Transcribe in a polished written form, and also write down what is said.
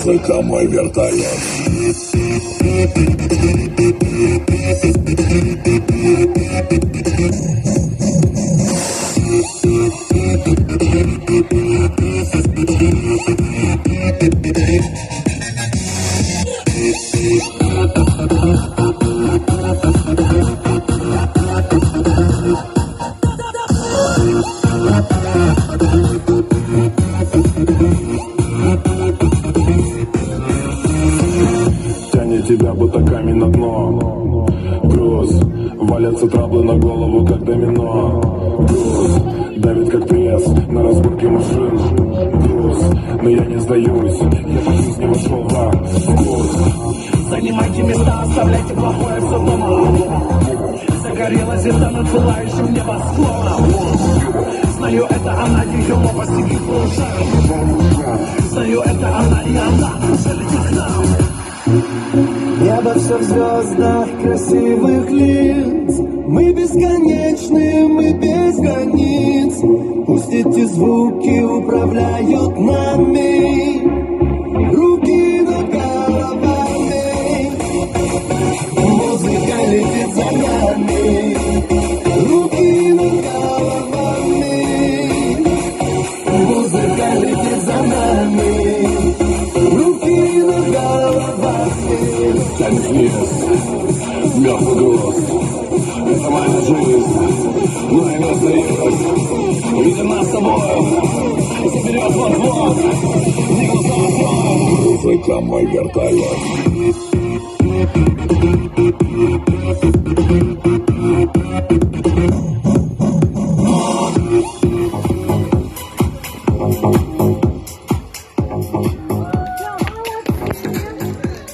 Только мой вертолет. Тянет тебя будто камень на дно. Груз, валятся траблы на голову, как домино. Груз, давит как пресс на разборке машин. Груз, но я не сдаюсь, я по жизни вошел в груз. Занимайте места, оставляйте плохое все дома. Загорелась звезда над пылающим небосклоном. Знаю, это она, ее лопасть и кружит. Знаю, это она, и она залетит к нам. Небо все в звездах красивых лиц. Мы бесконечны, мы без границ. Пусть эти звуки управляют нами. Руки над головами. Музыка летит за нами. Руки над головами. Музыка летит за нами. Руки над головами. Танец вниз, мертвый груз. Это моя жизнь, но я не остаюсь. Видим нас с тобой, заберет вот-вот. Не глаза, Только мой вертолет.